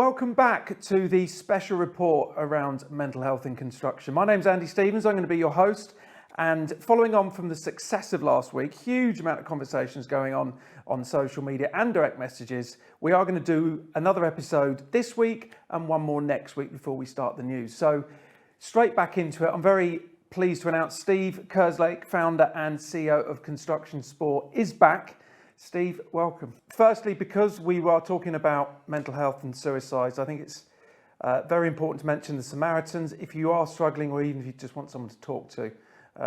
Welcome back to the special report around mental health in construction. My name's Andy Stevens, I'm going to be your host, and following on from the success of last week, huge amount of conversations going on social media and direct messages, we are going to do another episode this week and one more next week before we start the news. So straight back into it, I'm very pleased to announce Steve Kerslake, founder and CEO of Construction Sport, is back. Steve, welcome. Firstly, because we are talking about mental health and suicides, I think it's very important to mention the Samaritans. If you are struggling, or even if you just want someone to talk to,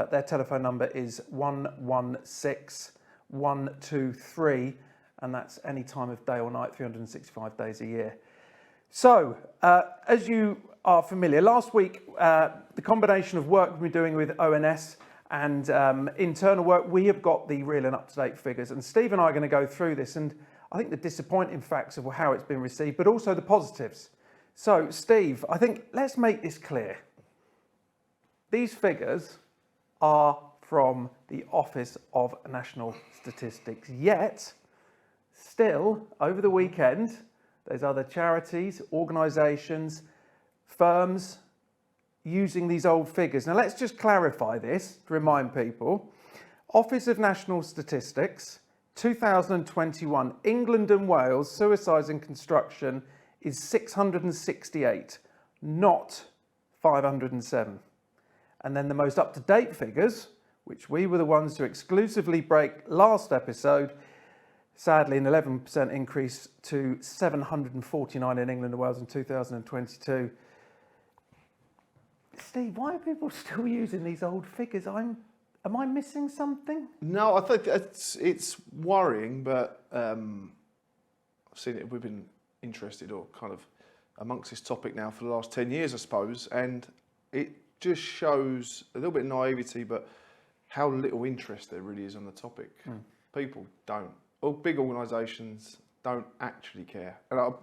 their telephone number is 116 123, and that's any time of day or night, 365 days a year. So, as you are familiar, last week, the combination of work we've been doing with ONS and internal work, we have got the real and up-to-date figures. And Steve and I are going to go through this, and I think the disappointing facts of how it's been received, but also the positives. So, Steve, I think let's make this clear. These figures are from the Office of National Statistics. Yet, still, over the weekend, there's other charities, organisations, firms using these old figures. Now let's just clarify this to remind people. Office of National Statistics, 2021, England and Wales, suicides in construction is 668, not 507. And then the most up-to-date figures, which we were the ones to exclusively break last episode, sadly an 11% increase to 749 in England and Wales in 2022. Steve, why are people still using these old figures? Am I missing something? No, I think it's worrying, but I've seen it. We've been interested or kind of amongst this topic now for the last 10 years, I suppose, and it just shows a little bit of naivety, but how little interest there really is on the topic. People don't. All big organisations don't actually care, and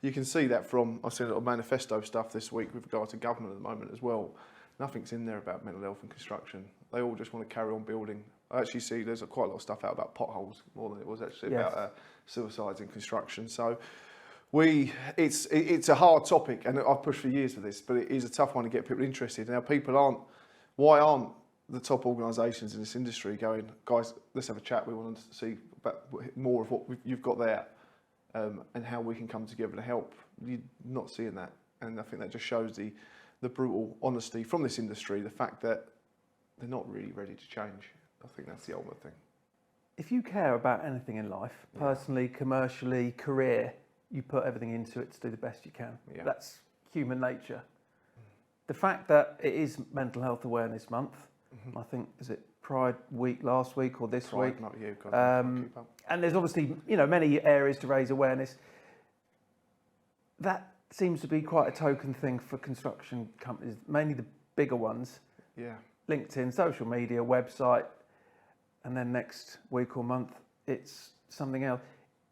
you can see that from, I've seen a little manifesto stuff this week with regard to government at the moment as well. Nothing's in there about mental health and construction. They all just want to carry on building. I actually see there's quite a lot of stuff out about potholes more than it was actually about suicides in construction. So it's a hard topic, and I've pushed for years for this, but it is a tough one to get people interested. Now why aren't the top organisations in this industry going, guys, let's have a chat, we want to see about more of what you've got there and how we can come together to help. You're not seeing that, and I think that just shows the brutal honesty from this industry, the fact that they're not really ready to change. I think that's the ultimate thing. If you care about anything in life, personally, commercially, career, you put everything into it to do the best you can. Yeah. That's human nature. The fact that it is Mental Health Awareness Month, I think, is it Pride Week last week or this week? Not you, and there's obviously, many areas to raise awareness. That seems to be quite a token thing for construction companies, mainly the bigger ones. Yeah. LinkedIn, social media, website, and then next week or month, it's something else.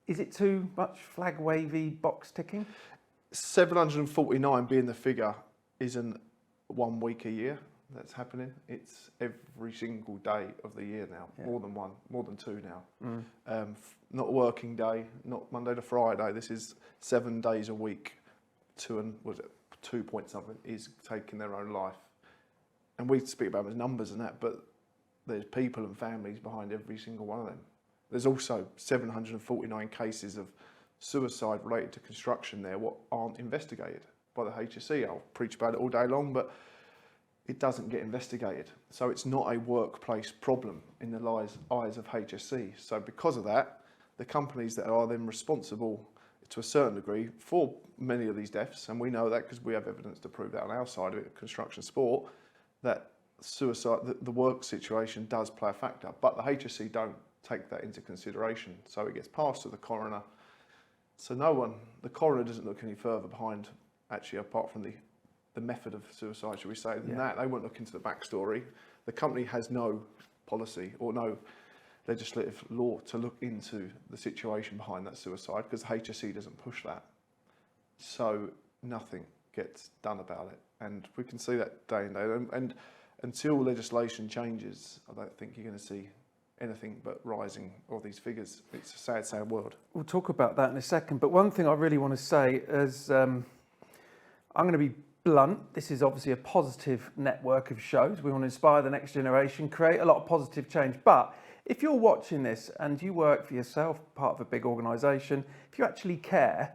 Is it too much flag wavy box ticking? 749 being the figure isn't 1 week a year that's happening. It's every single day of the year now. More than one, more than two now. Not a working day, not Monday to Friday. This is 7 days a week. 2 point something is taking their own life. And we speak about them as numbers and that, but there's people and families behind every single one of them. There's also 749 cases of suicide related to construction there, what aren't investigated by the HSE. I'll preach about it all day long, but it doesn't get investigated. So it's not a workplace problem in the eyes of HSE. So because of that, the companies that are then responsible to a certain degree for many of these deaths, and we know that because we have evidence to prove that on our side of it, Construction Sport, that suicide, the work situation does play a factor, but the HSE don't take that into consideration. So it gets passed to the coroner. So the coroner doesn't look any further behind, actually, apart from the method of suicide, should we say, than that. They won't look into the backstory. The company has no policy or no legislative law to look into the situation behind that suicide because the HSE doesn't push that. So nothing gets done about it. And we can see that day in day. And until legislation changes, I don't think you're going to see anything but rising, all these figures. It's a sad, sad world. We'll talk about that in a second. But one thing I really want to say is I'm going to be blunt. This is obviously a positive network of shows. We want to inspire the next generation, create a lot of positive change. But if you're watching this and you work for yourself, part of a big organisation, if you actually care,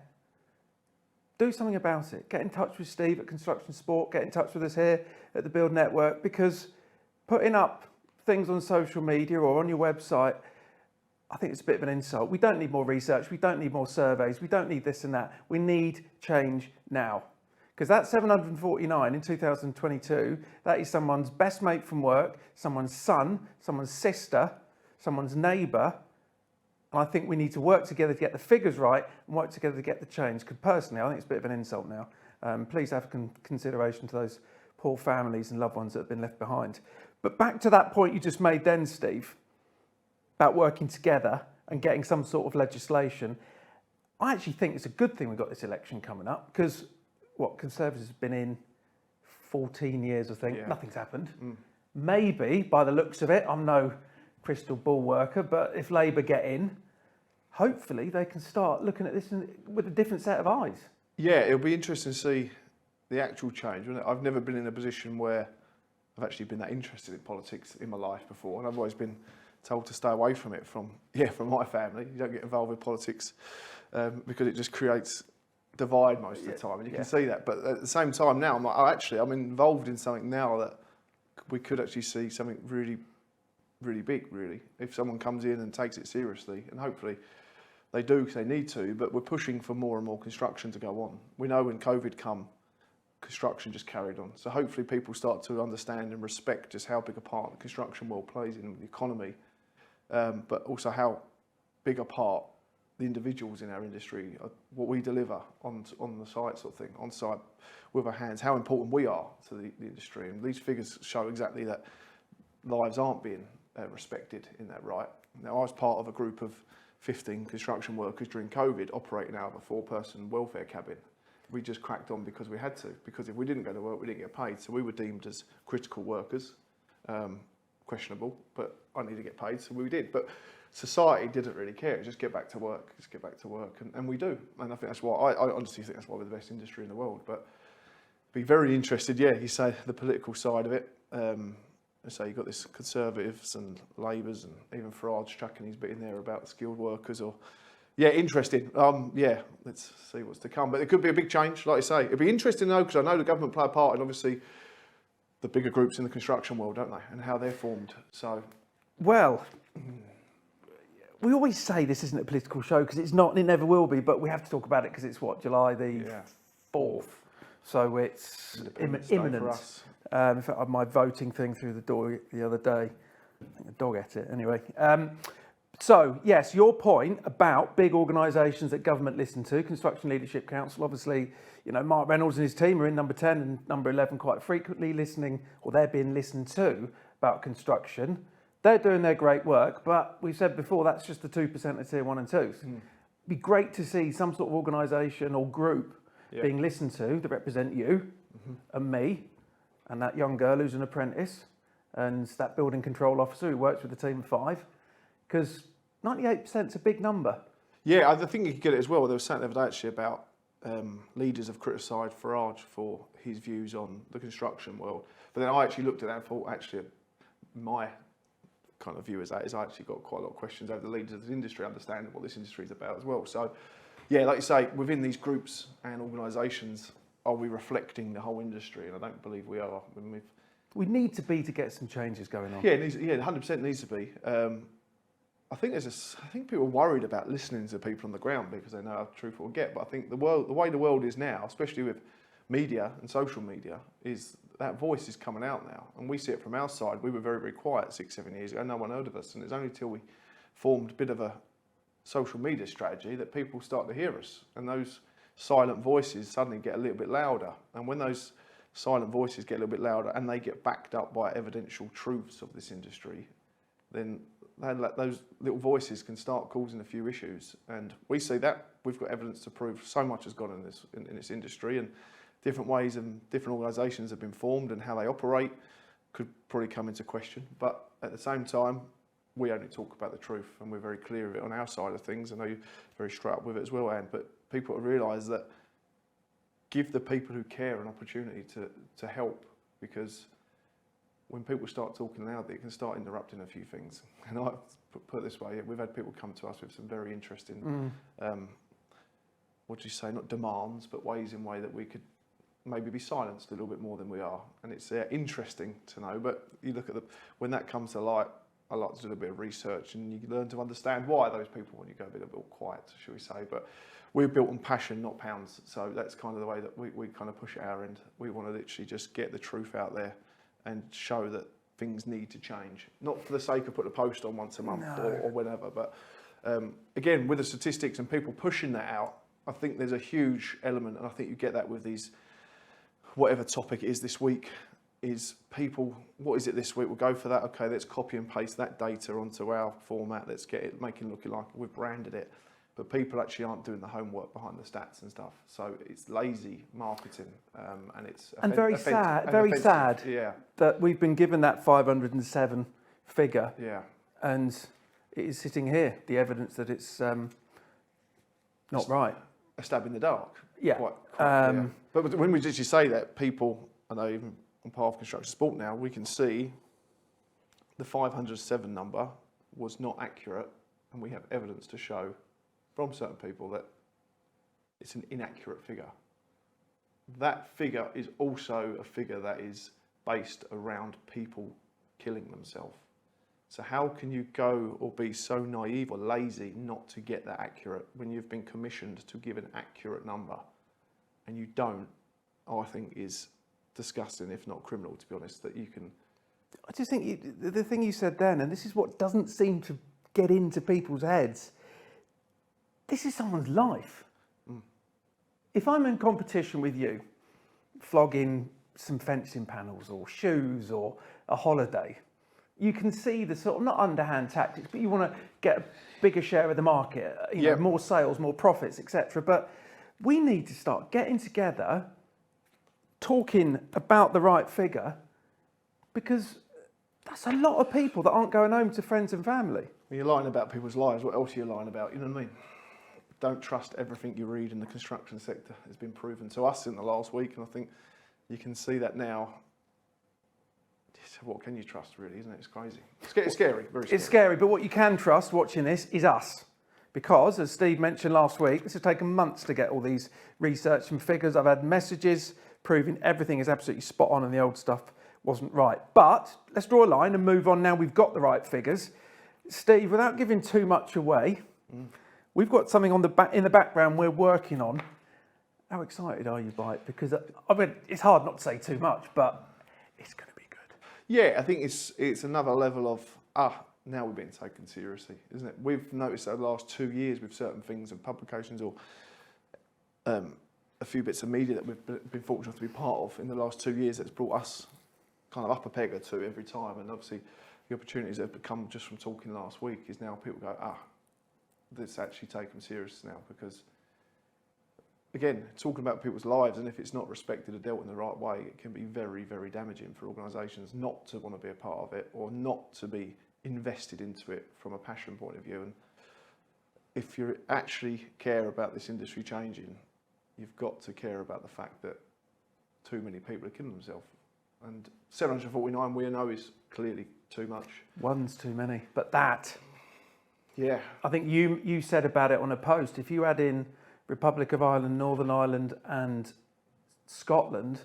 do something about it. Get in touch with Steve at Construction Sport. Get in touch with us here at the Build Network, because putting up things on social media or on your website, I think it's a bit of an insult. We don't need more research. We don't need more surveys. We don't need this and that. We need change now. Because that 749 in 2022, that is someone's best mate from work, someone's son, someone's sister, someone's neighbour. And I think we need to work together to get the figures right and work together to get the change. Because personally, I think it's a bit of an insult now. Please have consideration to those poor families and loved ones that have been left behind. But back to that point you just made then, Steve, about working together and getting some sort of legislation. I actually think it's a good thing we've got this election coming up, because Conservatives have been in 14 years, I think. Nothing's happened. Maybe, by the looks of it, I'm no crystal ball worker, but if Labour get in, hopefully they can start looking at this with a different set of eyes. Yeah, it'll be interesting to see the actual change. I've never been in a position where I've actually been that interested in politics in my life before, and I've always been told to stay away from it from my family. You don't get involved with politics because it just creates divide most of the time, and you can see that. But at the same time now, I'm like, I'm involved in something now that we could actually see something really, really big, really, if someone comes in and takes it seriously, and hopefully they do because they need to. But we're pushing for more and more construction to go on. We know when COVID come, construction just carried on. So hopefully people start to understand and respect just how big a part the construction world plays in the economy, but also how big a part the individuals in our industry, what we deliver on the site sort of thing, on site with our hands, how important we are to the industry. And these figures show exactly that lives aren't being respected in that right. Now, I was part of a group of 15 construction workers during COVID operating out of a 4-person welfare cabin. We just cracked on because we had to, because if we didn't go to work, we didn't get paid. So we were deemed as critical workers, questionable, but I need to get paid, so we did. But society didn't really care. Just get back to work, and we do. And I think that's why, I honestly think that's why we're the best industry in the world. But be very interested, you say the political side of it. So you've got this Conservatives and Labours, and even Farage chucking his bit in there about skilled workers, or interesting. Let's see what's to come. But it could be a big change, like I say. It'd be interesting though, because I know the government play a part, and obviously the bigger groups in the construction world, don't they, and how they're formed. So, well, we always say this isn't a political show because it's not, and it never will be. But we have to talk about it because it's July the 4th, so it's imminent. For us. In fact, I had my voting thing through the door the other day. I think the dog ate it anyway. So, yes, your point about big organisations that government listen to, Construction Leadership Council, obviously, Mark Reynolds and his team are in number 10 and number 11 quite frequently listening, or they're being listened to about construction. They're doing their great work, but we've said before, that's just the 2% of tier 1 and 2s. It'd be great to see some sort of organisation or group being listened to that represent you and me and that young girl who's an apprentice and that building control officer who works with a team of 5. Because 98% is a big number. Yeah, I think you could get it as well. There was something the other day actually about leaders have criticised Farage for his views on the construction world. But then I actually looked at that and thought, actually, my kind of view is I actually got quite a lot of questions over the leaders of the industry, understanding what this industry is about as well. So, like you say, within these groups and organisations, are we reflecting the whole industry? And I don't believe we are. We need to be to get some changes going on. 100% needs to be. I think people are worried about listening to people on the ground because they know how truth will get. But I think the way the world is now, especially with media and social media, is that voice is coming out now. And we see it from our side. We were very, very quiet 6-7 years ago. No one heard of us. And it's only until we formed a bit of a social media strategy that people start to hear us. And those silent voices suddenly get a little bit louder. And when those silent voices get a little bit louder and they get backed up by evidential truths of this industry, then those little voices can start causing a few issues. And we see that. We've got evidence to prove so much has gone in this industry, and different ways and different organisations have been formed and how they operate could probably come into question. But at the same time, we only talk about the truth, and we're very clear of it on our side of things. I know you're very straight up with it as well, Anne, but people realise that give the people who care an opportunity to help, because when people start talking loudly, it can start interrupting a few things. And I put it this way, we've had people come to us with some very interesting, what do you say, not demands, but ways that we could maybe be silenced a little bit more than we are. And it's interesting to know, but you look at when that comes to light, I like to do a bit of research, and you learn to understand why those people want you to go a bit quiet, shall we say. But we're built on passion, not pounds. So that's kind of the way that we kind of push at our end. We want to literally just get the truth out there and show that things need to change. Not for the sake of putting a post on once a month or whatever, but again, with the statistics and people pushing that out, I think there's a huge element, and I think you get that with these, whatever topic it is this week, is people, what is it this week? We'll go for that. Okay, let's copy and paste that data onto our format. Let's get it, make it look like we've branded it. But people actually aren't doing the homework behind the stats and stuff. So it's lazy marketing, and it's very sad that we've been given that 507 figure. Yeah, and it is sitting here, the evidence that it's not right. A stab in the dark. Yeah. Quite, But when we literally say that, people, I know even on Path Construction Sport now, we can see the 507 number was not accurate, and we have evidence to show from certain people that it's an inaccurate figure. That figure is also a figure that is based around people killing themselves. So how can you go or be so naive or lazy not to get that accurate when you've been commissioned to give an accurate number and you don't? I think is disgusting, if not criminal, to be honest, that you can. I just think the thing you said then, and this is what doesn't seem to get into people's heads, this is someone's life. If I'm in competition with you, flogging some fencing panels or shoes or a holiday, you can see the sort of, not underhand tactics, but you want to get a bigger share of the market, you know, more sales, more profits, etc. But we need to start getting together, talking about the right figure, because that's a lot of people that aren't going home to friends and family. When you're lying about people's lives, what else are you lying about? You know what I mean? Don't trust everything you read in the construction sector. It's been proven to us in the last week, and I think you can see that now. What can you trust, really, isn't it? It's crazy. It's scary, very scary. It's scary, but what you can trust watching this is us. Because, as Steve mentioned last week, this has taken months to get all these research and figures. I've had messages proving everything is absolutely spot on and the old stuff wasn't right. But let's draw a line and move on now we've got the right figures. Steve, without giving too much away, we've got something in the background we're working on. How excited are you by it? Because, I mean, it's hard not to say too much, but it's going to be good. Yeah, I think it's another level of, now we're being taken seriously, isn't it? We've noticed over the last 2 years with certain things and publications or a few bits of media that we've been fortunate to be part of in the last 2 years that's brought us kind of up a peg or two every time. And obviously the opportunities that have become just from talking last week is now people go, let's actually take them serious now, because again, talking about people's lives, and if it's not respected or dealt in the right way, it can be very, very damaging for organisations not to want to be a part of it or not to be invested into it from a passion point of view. And if you actually care about this industry changing, you've got to care about the fact that too many people are killing themselves. And 749 we know is clearly too much. One's too many, but that. Yeah. I think you said about it on a post, if you add in Republic of Ireland, Northern Ireland and Scotland,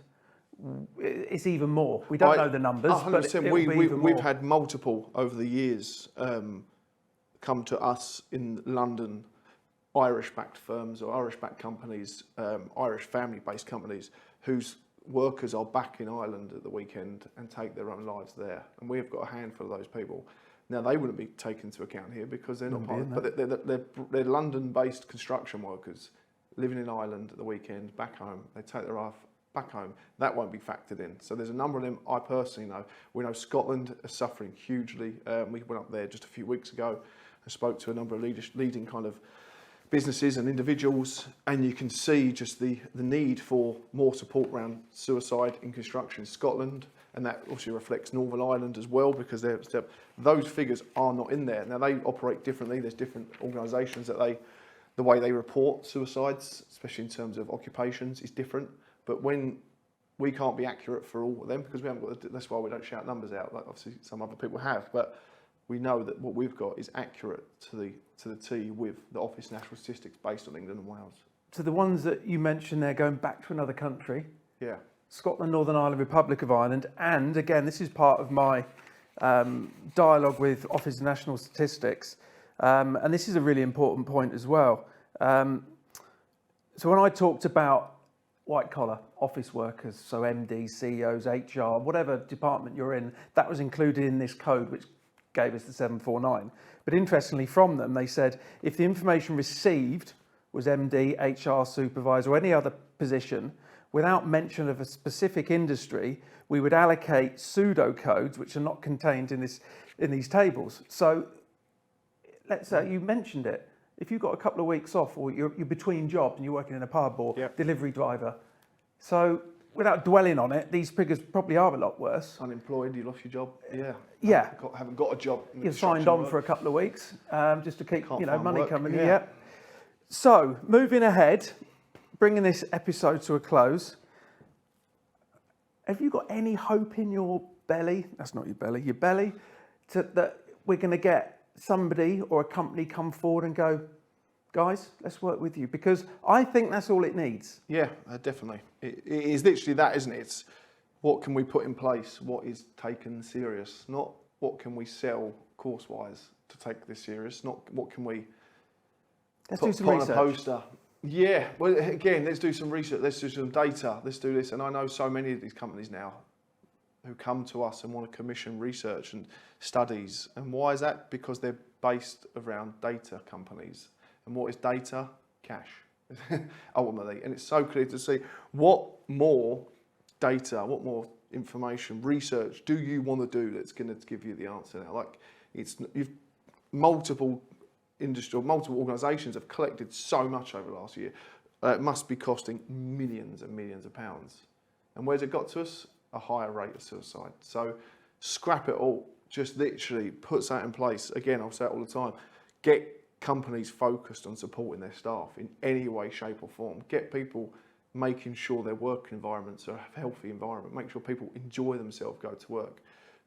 it's even more. We don't know the numbers, 100%. But it'll be even more. We've had multiple over the years come to us in London, Irish-backed firms or Irish-backed companies, Irish family-based companies whose workers are back in Ireland at the weekend and take their own lives there. And we've got a handful of those people. Now, they wouldn't be taken into account here because they're not part of it, but they're London-based construction workers living in Ireland at the weekend, back home. They take their life back home. That won't be factored in. So there's a number of them I personally know. We know Scotland are suffering hugely. We went up there just a few weeks ago and spoke to a number of leading kind of businesses and individuals, and you can see just the need for more support around suicide in construction in Scotland. and that obviously reflects Northern Ireland as well, because those figures are not in there. Now, they operate differently. There's different organisations the way they report suicides, especially in terms of occupations, is different. But when we can't be accurate for all of them, because we haven't got that's why we don't shout numbers out, like obviously some other people have, but we know that what we've got is accurate to the T with the Office National Statistics based on England and Wales. So the ones that you mentioned there going back to another country, Yeah. Scotland, Northern Ireland, Republic of Ireland, and again, this is part of my dialogue with Office of National Statistics, and this is a really important point as well. So when I talked about white-collar office workers, so MDs, CEOs, HR, whatever department you're in, that was included in this code, which gave us the 749. But interestingly, from them, they said if the information received was MD, HR supervisor, or any other position, without mention of a specific industry, we would allocate pseudo-codes, which are not contained in these tables. So let's say you mentioned it. If you've got a couple of weeks off, or you're between jobs and you're working in a pub or delivery driver, so without dwelling on it, these figures probably are a lot worse. Unemployed, you lost your job. Yeah. Haven't got a job. You've signed on for a couple of weeks just to keep money coming in. Yeah. So moving ahead, bringing this episode to a close. Have you got any hope in your belly? That's not your belly. Your belly, that we're going to get somebody or a company come forward and go, guys, let's work with you, because I think that's all it needs. Yeah, definitely. It is literally that, isn't it? It's what can we put in place? What is taken serious? Not what can we sell course-wise to take this serious? Not what can we put on a poster. Yeah, well, again, let's do some research. Let's do some data. Let's do this. And I know so many of these companies now who come to us and want to commission research and studies. And why is that? Because they're based around data companies. And what is data? Cash, ultimately. And it's so clear to see what more data, what more information, research do you want to do that's going to give you the answer now? Like, multiple industry or multiple organisations have collected so much over the last year. It must be costing millions and millions of pounds. And where's it got to us? A higher rate of suicide. So scrap it all. Just literally put that in place. Again, I'll say it all the time. Get companies focused on supporting their staff in any way, shape or form. Get people making sure their work environments are a healthy environment. Make sure people enjoy themselves, go to work.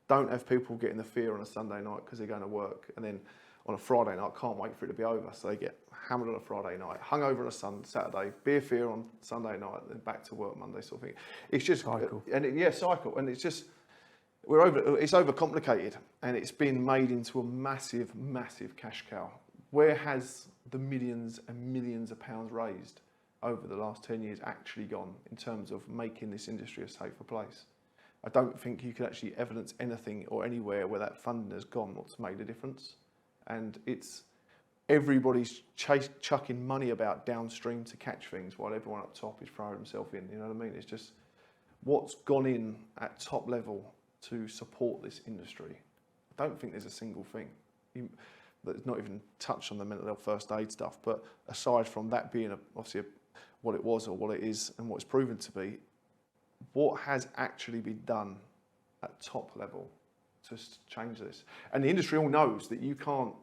Don't have people getting the fear on a Sunday night because they're going to work, and then on a Friday night, can't wait for it to be over. So they get hammered on a Friday night, hungover on a Saturday, beer fear on Sunday night, then back to work Monday sort of thing. It's just cycle. Cycle. And it's just, it's overcomplicated, and it's been made into a massive, massive cash cow. Where has the millions and millions of pounds raised over the last 10 years actually gone in terms of making this industry a safer place? I don't think you can actually evidence anything or anywhere where that funding has gone what's made a difference. And it's everybody's chucking money about downstream to catch things while everyone up top is throwing themselves in. You know what I mean? It's just what's gone in at top level to support this industry. I don't think there's a single thing. That's not even touched on the mental health first aid stuff. But aside from that being obviously what it was or what it is and what it's proven to be, what has actually been done at top level to change this? And the industry all knows that you can't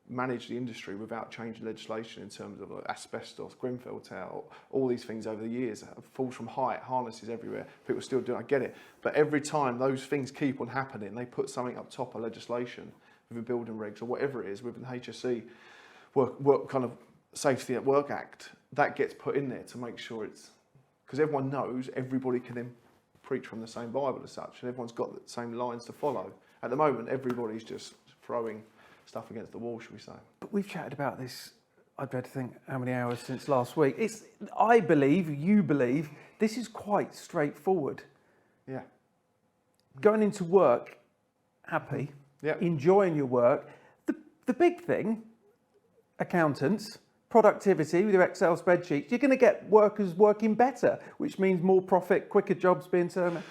manage the industry without changing legislation in terms of asbestos, Grenfell Tower, all these things over the years. Falls from height, harnesses everywhere. People still do it, I get it. But every time those things keep on happening, they put something up top of legislation with the building regs or whatever it is, within the HSE work kind of Safety at Work Act, that gets put in there to make sure it's, because everyone knows everybody can then preach from the same Bible as such, and everyone's got the same lines to follow. At the moment, everybody's just throwing stuff against the wall, should we say. But we've chatted about this, I'd better think, how many hours since last week. I believe, you believe, this is quite straightforward. Yeah. Going into work happy, enjoying your work. The big thing, accountants, productivity with your Excel spreadsheets, you're going to get workers working better, which means more profit, quicker jobs being turned.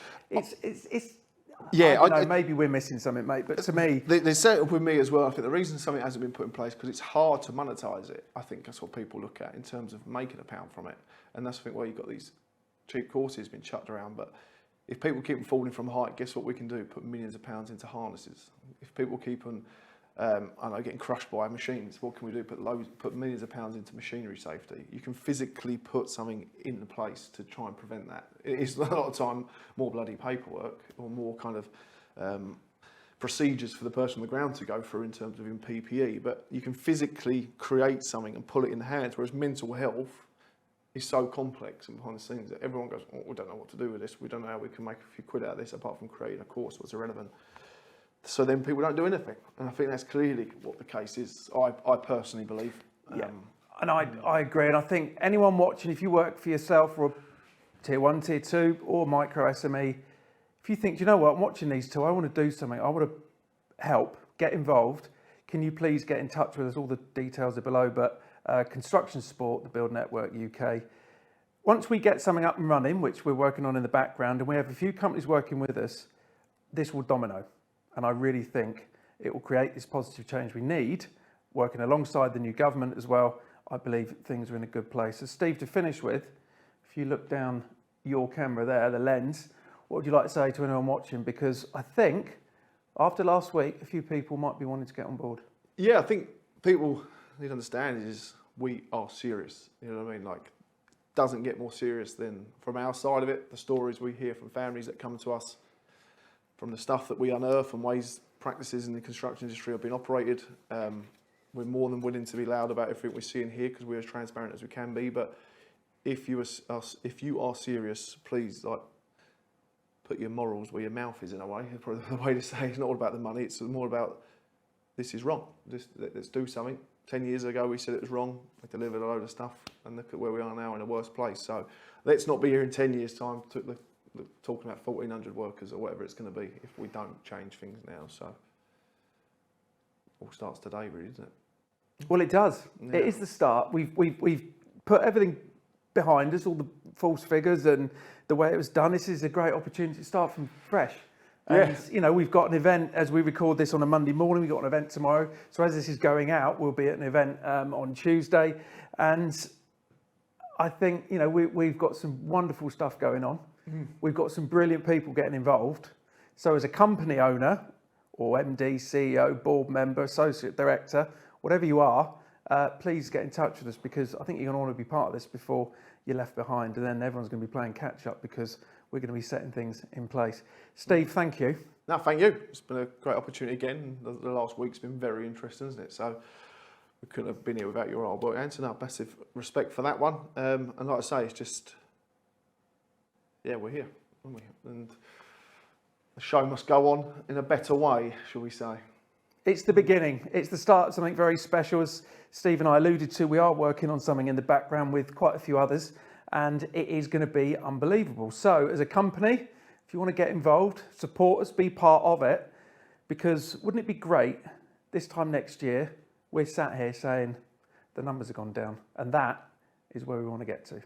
Maybe we're missing something, mate, but to me... They set it up with me as well. I think the reason something hasn't been put in place because it's hard to monetise it. I think that's what people look at in terms of making a pound from it. And that's, I think, why you've got these cheap courses being chucked around. But If people keep falling from height, guess what we can do? Put millions of pounds into harnesses. If people keep on, getting crushed by machines, what can we do? Put millions of pounds into machinery safety. You can physically put something into place to try and prevent that. It is a lot of time more bloody paperwork or more kind of procedures for the person on the ground to go through in terms of in PPE, but you can physically create something and pull it in the hands, whereas mental health is so complex and behind the scenes that everyone goes, oh, we don't know what to do with this, we don't know how we can make a few quid out of this apart from creating a course that's irrelevant. So then people don't do anything, and I think that's clearly what the case is, I personally believe. Yeah, and I agree, and I think anyone watching, if you work for yourself or a tier 1, tier 2 or micro SME, if you think, do you know what, I'm watching these two, I want to do something, I want to help, get involved, can you please get in touch with us? All the details are below, but Construction Support, the Build Network UK. Once we get something up and running, which we're working on in the background, and we have a few companies working with us, this will domino. And I really think it will create this positive change we need, working alongside the new government as well. I believe things are in a good place. So Steve, to finish with, if you look down your camera there, the lens, what would you like to say to anyone watching? Because I think after last week, a few people might be wanting to get on board. Yeah, I think people need to understand is we are serious. You know what I mean? Like, doesn't get more serious than from our side of it. The stories we hear from families that come to us, from the stuff that we unearth and ways practices in the construction industry have been operated. We're more than willing to be loud about everything we see and hear because we're as transparent as we can be. But if you are serious, please put your morals where your mouth is in a way. Probably the way to say it's not all about the money. It's more about this is wrong. Let's do something. 10 years ago we said it was wrong. We delivered a load of stuff, and look at where we are now in a worse place. So let's not be here in 10 years' time talking about 1,400 workers or whatever it's going to be if we don't change things now. So all starts today, really, isn't it? Well, it does. Yeah. It is the start. We've put everything behind us, all the false figures and the way it was done. This is a great opportunity to start from fresh. And, you know, we've got an event as we record this on a Monday morning. We've got an event tomorrow. So as this is going out, we'll be at an event on Tuesday. And I think, you know, we've got some wonderful stuff going on. We've got some brilliant people getting involved. So as a company owner or MD, CEO, board member, associate director, whatever you are, please get in touch with us because I think you're going to want to be part of this before you're left behind, and then everyone's going to be playing catch up because we're going to be setting things in place. Steve, thank you. No, thank you. It's been a great opportunity again. The last week's been very interesting, isn't it? So we couldn't have been here without your hard work, Anton. Massive respect for that one. And like I say, it's just, yeah, we're here, aren't we? And the show must go on in a better way, shall we say. It's the beginning. It's the start of something very special. As Steve and I alluded to, we are working on something in the background with quite a few others, and it is going to be unbelievable. So as a company, if you want to get involved, support us, be part of it, because wouldn't it be great this time next year, we're sat here saying the numbers have gone down, and that is where we want to get to.